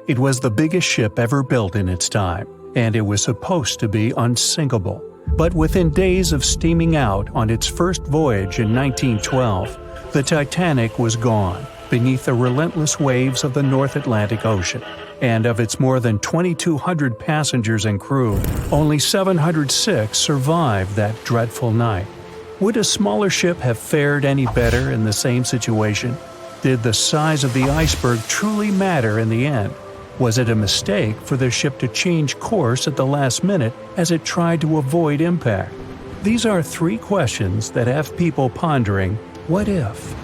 It was the biggest ship ever built in its time, and it was supposed to be unsinkable. But within days of steaming out on its first voyage in 1912, the Titanic was gone beneath the relentless waves of the North Atlantic Ocean. And of its more than 2,200 passengers and crew, only 706 survived that dreadful night. Would a smaller ship have fared any better in the same situation? Did the size of the iceberg truly matter in the end? Was it a mistake for the ship to change course at the last minute as it tried to avoid impact? These are three questions that have people pondering, what if?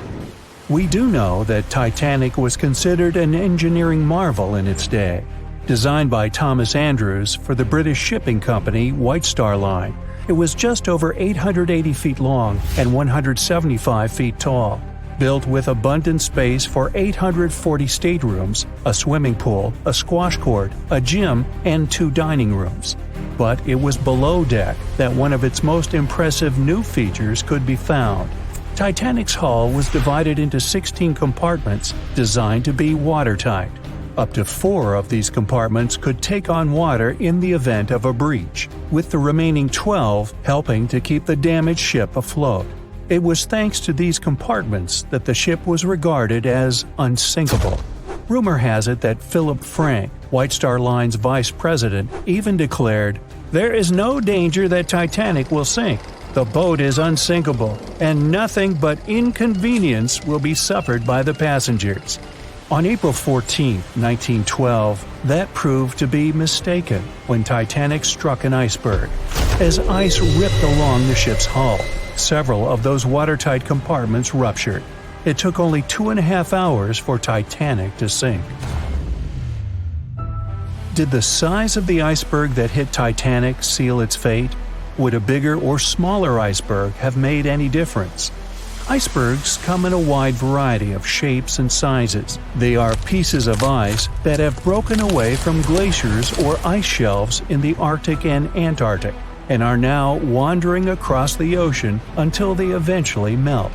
We do know that Titanic was considered an engineering marvel in its day. Designed by Thomas Andrews for the British shipping company White Star Line, it was just over 880 feet long and 175 feet tall. Built with abundant space for 840 staterooms, a swimming pool, a squash court, a gym, and 2 dining rooms. But it was below deck that one of its most impressive new features could be found. Titanic's hull was divided into 16 compartments designed to be watertight. Up to 4 of these compartments could take on water in the event of a breach, with the remaining 12 helping to keep the damaged ship afloat. It was thanks to these compartments that the ship was regarded as unsinkable. Rumor has it that Philip Frank, White Star Line's vice president, even declared, "There is no danger that Titanic will sink. The boat is unsinkable, and nothing but inconvenience will be suffered by the passengers." On April 14, 1912, that proved to be mistaken when Titanic struck an iceberg. As ice ripped along the ship's hull, several of those watertight compartments ruptured. It took only 2.5 hours for Titanic to sink. Did the size of the iceberg that hit Titanic seal its fate? Would a bigger or smaller iceberg have made any difference? Icebergs come in a wide variety of shapes and sizes. They are pieces of ice that have broken away from glaciers or ice shelves in the Arctic and Antarctic, and are now wandering across the ocean until they eventually melt.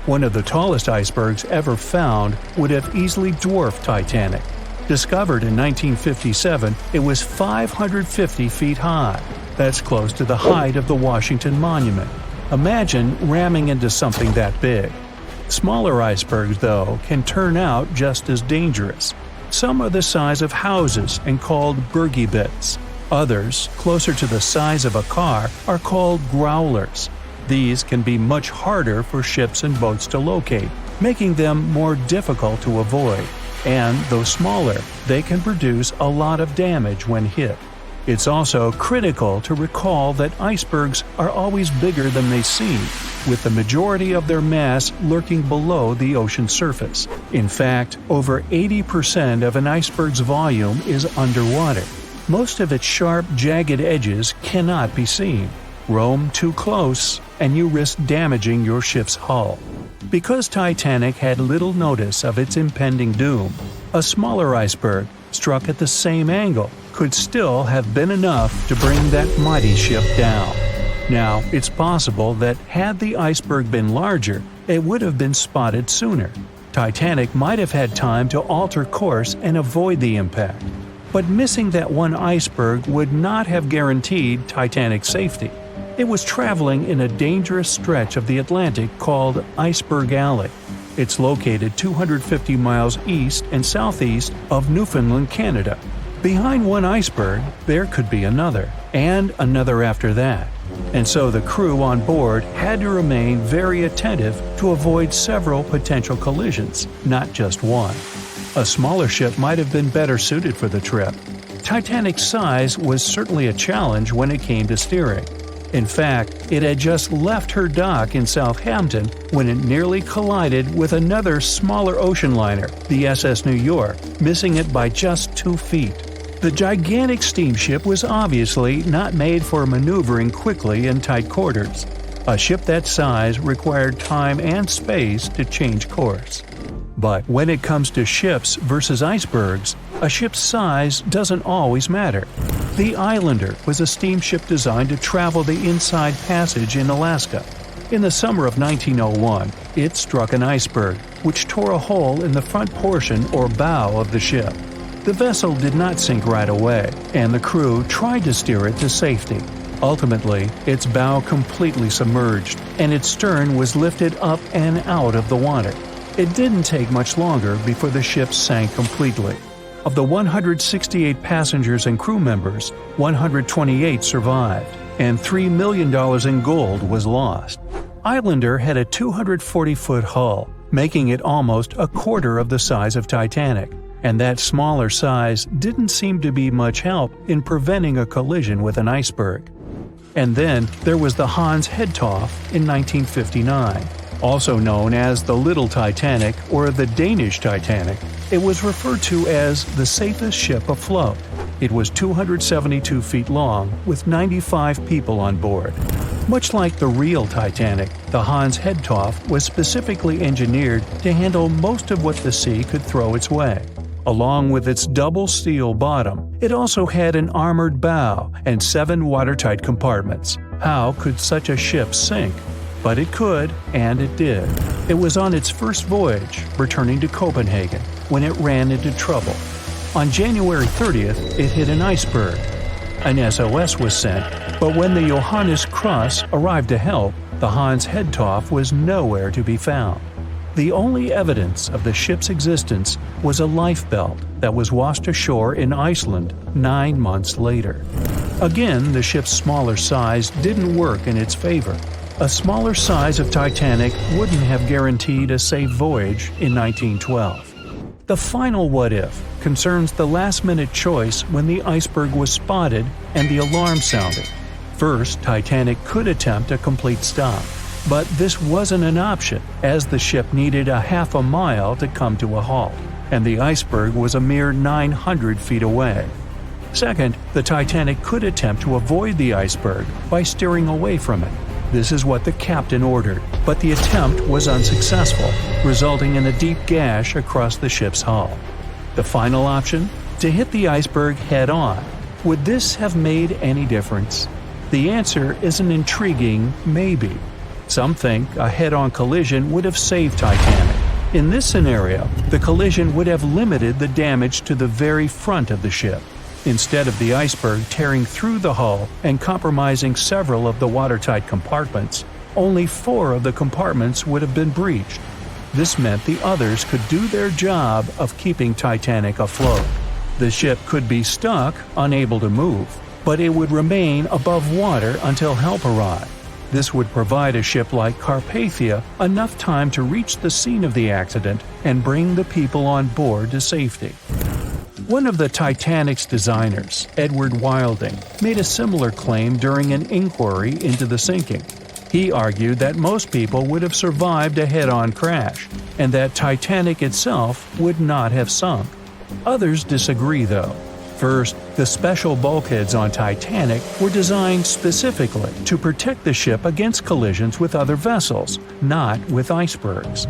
One of the tallest icebergs ever found would have easily dwarfed Titanic. Discovered in 1957, it was 550 feet high. That's close to the height of the Washington Monument. Imagine ramming into something that big. Smaller icebergs, though, can turn out just as dangerous. Some are the size of houses and called bergy bits. Others, closer to the size of a car, are called growlers. These can be much harder for ships and boats to locate, making them more difficult to avoid. And, though smaller, they can produce a lot of damage when hit. It's also critical to recall that icebergs are always bigger than they seem, with the majority of their mass lurking below the ocean surface. In fact, over 80% of an iceberg's volume is underwater. Most of its sharp, jagged edges cannot be seen. Roam too close, and you risk damaging your ship's hull. Because Titanic had little notice of its impending doom, a smaller iceberg, struck at the same angle, could still have been enough to bring that mighty ship down. Now, it's possible that had the iceberg been larger, it would have been spotted sooner. Titanic might have had time to alter course and avoid the impact. But missing that one iceberg would not have guaranteed Titanic's safety. It was traveling in a dangerous stretch of the Atlantic called Iceberg Alley. It's located 250 miles east and southeast of Newfoundland, Canada. Behind one iceberg, there could be another, and another after that. And so the crew on board had to remain very attentive to avoid several potential collisions, not just one. A smaller ship might have been better suited for the trip. Titanic's size was certainly a challenge when it came to steering. In fact, it had just left her dock in Southampton when it nearly collided with another smaller ocean liner, the SS New York, missing it by just 2 feet. The gigantic steamship was obviously not made for maneuvering quickly in tight quarters. A ship that size required time and space to change course. But when it comes to ships versus icebergs, a ship's size doesn't always matter. The Islander was a steamship designed to travel the Inside Passage in Alaska. In the summer of 1901, it struck an iceberg, which tore a hole in the front portion or bow of the ship. The vessel did not sink right away, and the crew tried to steer it to safety. Ultimately, its bow completely submerged, and its stern was lifted up and out of the water. It didn't take much longer before the ship sank completely. Of the 168 passengers and crew members, 128 survived, and $3 million in gold was lost. Islander had a 240-foot hull, making it almost a quarter of the size of Titanic, and that smaller size didn't seem to be much help in preventing a collision with an iceberg. And then there was the Hans Hedtoft in 1959. Also known as the Little Titanic or the Danish Titanic, it was referred to as the safest ship afloat. It was 272 feet long, with 95 people on board. Much like the real Titanic, the Hans Hedtoft was specifically engineered to handle most of what the sea could throw its way. Along with its double steel bottom, it also had an armored bow and 7 watertight compartments. How could such a ship sink? But it could, and it did. It was on its first voyage, returning to Copenhagen, when it ran into trouble. On January 30th, it hit an iceberg. An SOS was sent, but when the Johannes Cross arrived to help, the Hans Hedtoft was nowhere to be found. The only evidence of the ship's existence was a lifebelt that was washed ashore in Iceland 9 months later. Again, the ship's smaller size didn't work in its favor. A smaller size of Titanic wouldn't have guaranteed a safe voyage in 1912. The final what-if concerns the last-minute choice when the iceberg was spotted and the alarm sounded. First, Titanic could attempt a complete stop. But this wasn't an option, as the ship needed a half a mile to come to a halt, and the iceberg was a mere 900 feet away. Second, the Titanic could attempt to avoid the iceberg by steering away from it. This is what the captain ordered, but the attempt was unsuccessful, resulting in a deep gash across the ship's hull. The final option? To hit the iceberg head-on. Would this have made any difference? The answer is an intriguing maybe. Some think a head-on collision would have saved Titanic. In this scenario, the collision would have limited the damage to the very front of the ship. Instead of the iceberg tearing through the hull and compromising several of the watertight compartments, only 4 of the compartments would have been breached. This meant the others could do their job of keeping Titanic afloat. The ship could be stuck, unable to move, but it would remain above water until help arrived. This would provide a ship like Carpathia enough time to reach the scene of the accident and bring the people on board to safety. One of the Titanic's designers, Edward Wilding, made a similar claim during an inquiry into the sinking. He argued that most people would have survived a head-on crash, and that Titanic itself would not have sunk. Others disagree, though. First, the special bulkheads on Titanic were designed specifically to protect the ship against collisions with other vessels, not with icebergs.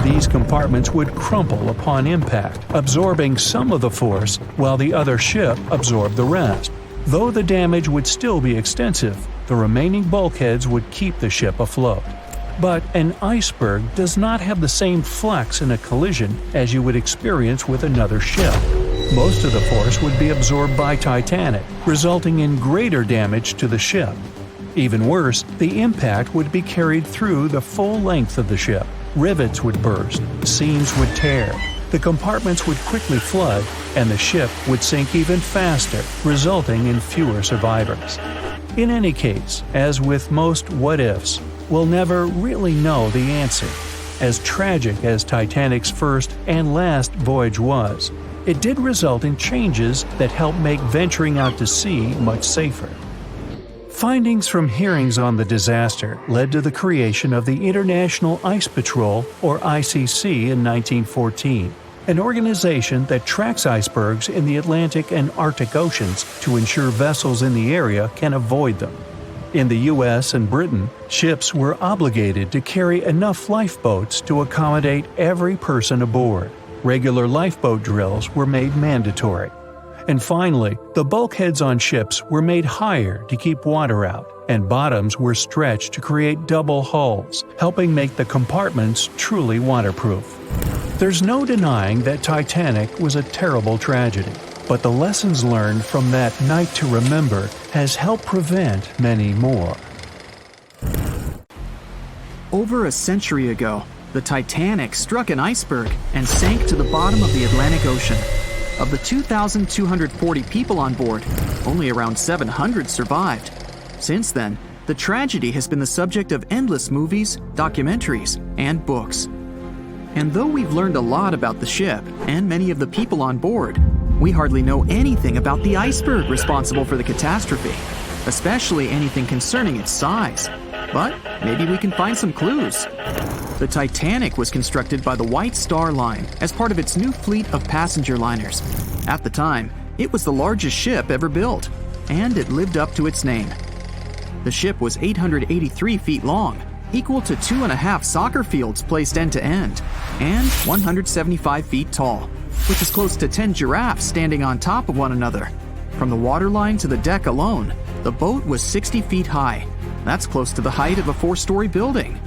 These compartments would crumple upon impact, absorbing some of the force while the other ship absorbed the rest. Though the damage would still be extensive, the remaining bulkheads would keep the ship afloat. But an iceberg does not have the same flex in a collision as you would experience with another ship. Most of the force would be absorbed by Titanic, resulting in greater damage to the ship. Even worse, the impact would be carried through the full length of the ship. Rivets would burst, seams would tear, the compartments would quickly flood, and the ship would sink even faster, resulting in fewer survivors. In any case, as with most what-ifs, we'll never really know the answer. As tragic as Titanic's first and last voyage was, it did result in changes that helped make venturing out to sea much safer. Findings from hearings on the disaster led to the creation of the International Ice Patrol, or ICC, in 1914, an organization that tracks icebergs in the Atlantic and Arctic Oceans to ensure vessels in the area can avoid them. In the US and Britain, ships were obligated to carry enough lifeboats to accommodate every person aboard. Regular lifeboat drills were made mandatory. And finally, the bulkheads on ships were made higher to keep water out. and bottoms were stretched to create double hulls, helping make the compartments truly waterproof. There's no denying that Titanic was a terrible tragedy, but the lessons learned from that night to remember has helped prevent many more. Over a century ago, the Titanic struck an iceberg and sank to the bottom of the Atlantic Ocean. Of the 2,240 people on board, only around 700 survived. Since then, the tragedy has been the subject of endless movies, documentaries, and books. And though we've learned a lot about the ship and many of the people on board, we hardly know anything about the iceberg responsible for the catastrophe, especially anything concerning its size. But maybe we can find some clues. The Titanic was constructed by the White Star Line as part of its new fleet of passenger liners. At the time, it was the largest ship ever built, and it lived up to its name. The ship was 883 feet long, equal to 2.5 soccer fields placed end to end, and 175 feet tall, which is close to 10 giraffes standing on top of one another. From the waterline to the deck alone, the boat was 60 feet high. That's close to the height of a 4-story building.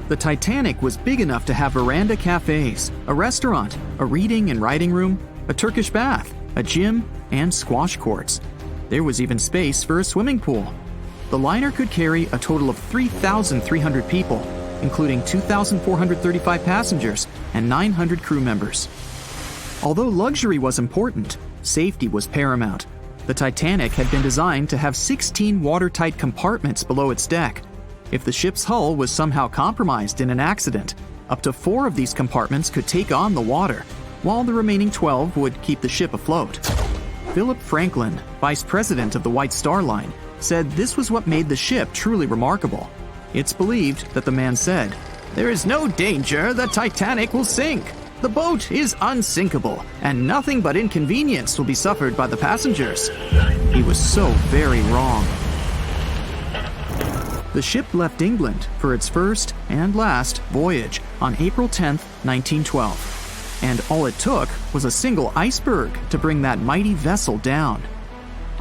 The Titanic was big enough to have veranda cafes, a restaurant, a reading and writing room, a Turkish bath, a gym, and squash courts. There was even space for a swimming pool. The liner could carry a total of 3,300 people, including 2,435 passengers and 900 crew members. Although luxury was important, safety was paramount. The Titanic had been designed to have 16 watertight compartments below its deck. If the ship's hull was somehow compromised in an accident, up to 4 of these compartments could take on the water, while the remaining 12 would keep the ship afloat. Philip Franklin, vice president of the White Star Line, said this was what made the ship truly remarkable. It's believed that the man said, "There is no danger the Titanic will sink. The boat is unsinkable, and nothing but inconvenience will be suffered by the passengers." He was so very wrong. The ship left England for its first and last voyage on April 10, 1912. And all it took was a single iceberg to bring that mighty vessel down.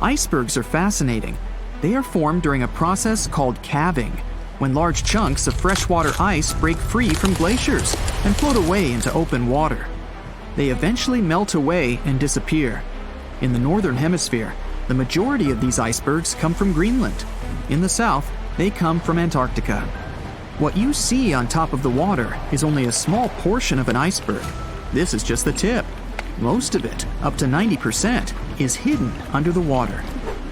Icebergs are fascinating. They are formed during a process called calving, when large chunks of freshwater ice break free from glaciers and float away into open water. They eventually melt away and disappear. In the northern hemisphere, the majority of these icebergs come from Greenland. In the south, they come from Antarctica. What you see on top of the water is only a small portion of an iceberg. This is just the tip. Most of it, up to 90%, is hidden under the water.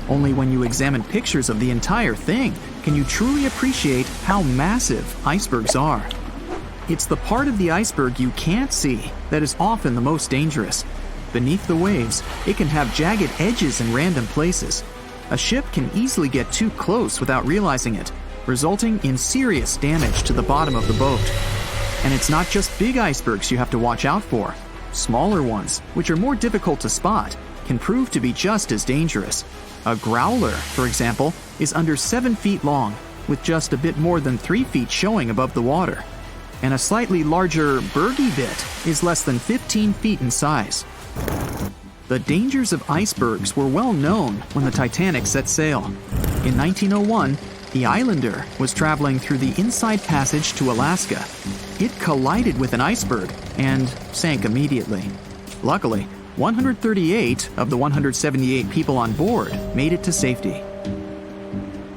Only when you examine pictures of the entire thing can you truly appreciate how massive icebergs are. It's the part of the iceberg you can't see that is often the most dangerous. Beneath the waves, it can have jagged edges in random places. A ship can easily get too close without realizing it, resulting in serious damage to the bottom of the boat. And it's not just big icebergs you have to watch out for. Smaller ones, which are more difficult to spot, can prove to be just as dangerous. A growler, for example, is under 7 feet long, with just a bit more than 3 feet showing above the water. And a slightly larger bergy bit is less than 15 feet in size. The dangers of icebergs were well known when the Titanic set sail. In 1901, the Islander was traveling through the Inside Passage to Alaska. It collided with an iceberg and sank immediately. Luckily, 138 of the 178 people on board made it to safety.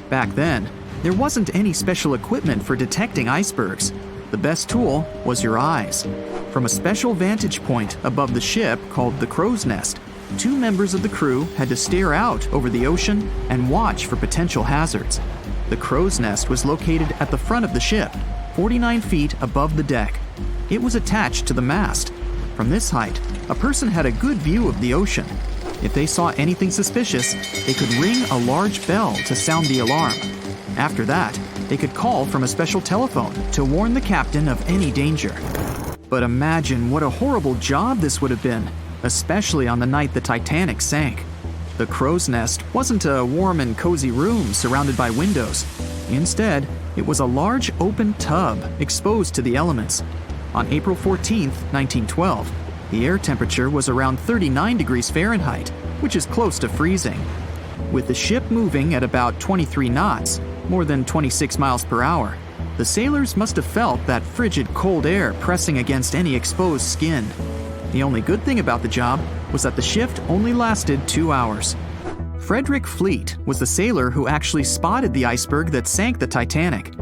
Back then, there wasn't any special equipment for detecting icebergs. The best tool was your eyes. From a special vantage point above the ship called the crow's nest, 2 members of the crew had to stare out over the ocean and watch for potential hazards. The crow's nest was located at the front of the ship, 49 feet above the deck. It was attached to the mast. From this height, a person had a good view of the ocean. If they saw anything suspicious, they could ring a large bell to sound the alarm. After that, they could call from a special telephone to warn the captain of any danger. But imagine what a horrible job this would have been, especially on the night the Titanic sank. The crow's nest wasn't a warm and cozy room surrounded by windows. Instead, it was a large open tub exposed to the elements. On April 14, 1912, the air temperature was around 39 degrees Fahrenheit, which is close to freezing. With the ship moving at about 23 knots, more than 26 miles per hour, the sailors must have felt that frigid cold air pressing against any exposed skin. The only good thing about the job was that the shift only lasted 2 hours. Frederick Fleet was the sailor who actually spotted the iceberg that sank the Titanic.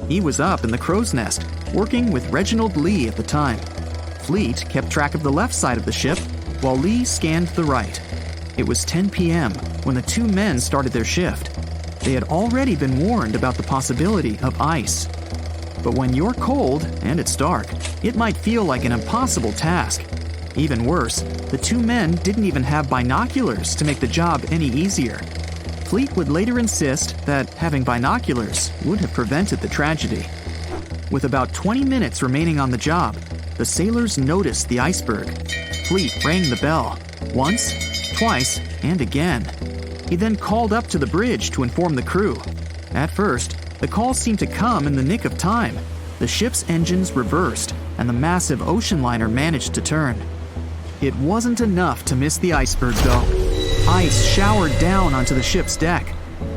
He was up in the crow's nest, working with Reginald Lee at the time. Fleet kept track of the left side of the ship, while Lee scanned the right. It was 10 p.m. when the two men started their shift. They had already been warned about the possibility of ice. But when you're cold and it's dark, it might feel like an impossible task. Even worse, the two men didn't even have binoculars to make the job any easier. Fleet would later insist that having binoculars would have prevented the tragedy. With about 20 minutes remaining on the job, the sailors noticed the iceberg. Fleet rang the bell, once, twice, and again. He then called up to the bridge to inform the crew. At first, the call seemed to come in the nick of time. The ship's engines reversed, and the massive ocean liner managed to turn. It wasn't enough to miss the iceberg, though. Ice showered down onto the ship's deck.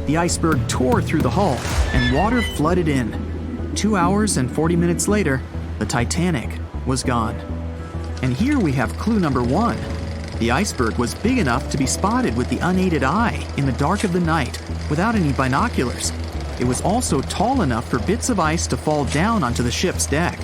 The iceberg tore through the hull, and water flooded in. 2 hours and 40 minutes later, the Titanic was gone. And here we have clue number 1. The iceberg was big enough to be spotted with the unaided eye in the dark of the night without any binoculars. It was also tall enough for bits of ice to fall down onto the ship's deck.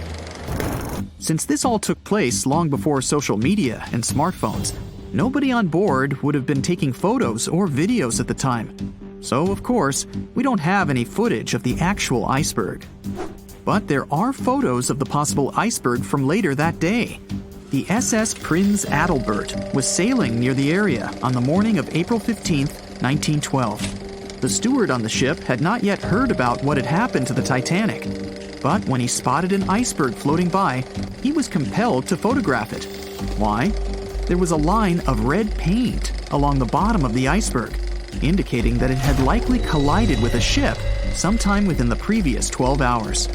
Since this all took place long before social media and smartphones, nobody on board would have been taking photos or videos at the time. So, of course, we don't have any footage of the actual iceberg. But there are photos of the possible iceberg from later that day. The SS Prinz Adalbert was sailing near the area on the morning of April 15, 1912. The steward on the ship had not yet heard about what had happened to the Titanic. But when he spotted an iceberg floating by, he was compelled to photograph it. Why? There was a line of red paint along the bottom of the iceberg, indicating that it had likely collided with a ship sometime within the previous 12 hours.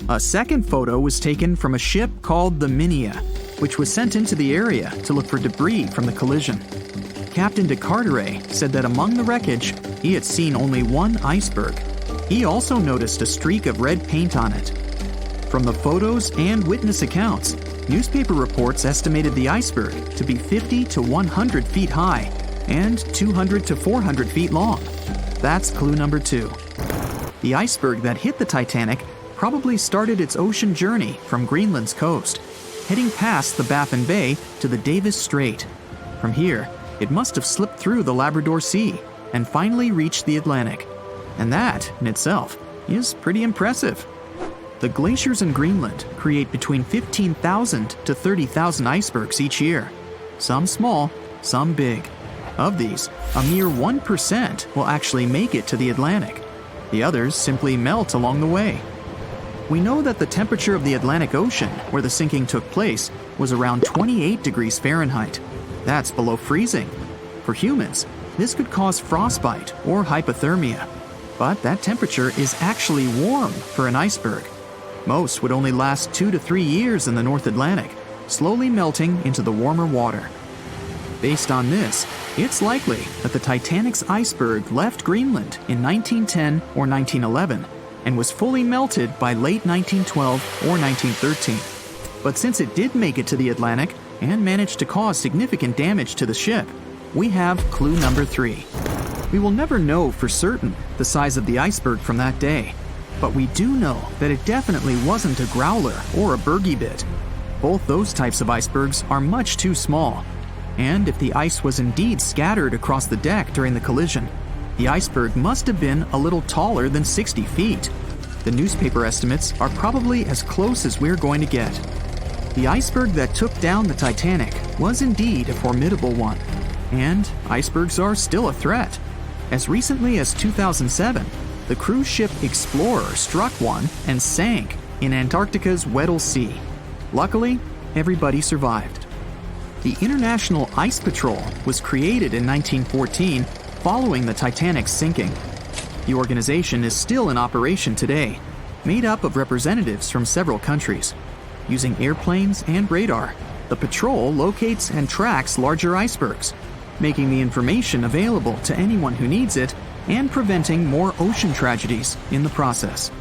A second photo was taken from a ship called the Minia, which was sent into the area to look for debris from the collision. Captain de Carteret said that among the wreckage, he had seen only one iceberg. He also noticed a streak of red paint on it. From the photos and witness accounts, newspaper reports estimated the iceberg to be 50 to 100 feet high and 200 to 400 feet long. That's clue number 2. The iceberg that hit the Titanic probably started its ocean journey from Greenland's coast, heading past the Baffin Bay to the Davis Strait. From here, it must have slipped through the Labrador Sea and finally reached the Atlantic. And that, in itself, is pretty impressive. The glaciers in Greenland create between 15,000 to 30,000 icebergs each year. Some small, some big. Of these, a mere 1% will actually make it to the Atlantic. The others simply melt along the way. We know that the temperature of the Atlantic Ocean, where the sinking took place, was around 28 degrees Fahrenheit. That's below freezing. For humans, this could cause frostbite or hypothermia. But that temperature is actually warm for an iceberg. Most would only last 2 to 3 years in the North Atlantic, slowly melting into the warmer water. Based on this, it's likely that the Titanic's iceberg left Greenland in 1910 or 1911 and was fully melted by late 1912 or 1913. But since it did make it to the Atlantic and managed to cause significant damage to the ship, we have clue number 3. We will never know for certain the size of the iceberg from that day, but we do know that it definitely wasn't a growler or a bergy bit. Both those types of icebergs are much too small. And if the ice was indeed scattered across the deck during the collision, the iceberg must have been a little taller than 60 feet. The newspaper estimates are probably as close as we're going to get. The iceberg that took down the Titanic was indeed a formidable one, and icebergs are still a threat. As recently as 2007, the cruise ship Explorer struck one and sank in Antarctica's Weddell Sea. Luckily, everybody survived. The International Ice Patrol was created in 1914 following the Titanic's sinking. The organization is still in operation today, made up of representatives from several countries. Using airplanes and radar, the patrol locates and tracks larger icebergs. making the information available to anyone who needs it and preventing more ocean tragedies in the process.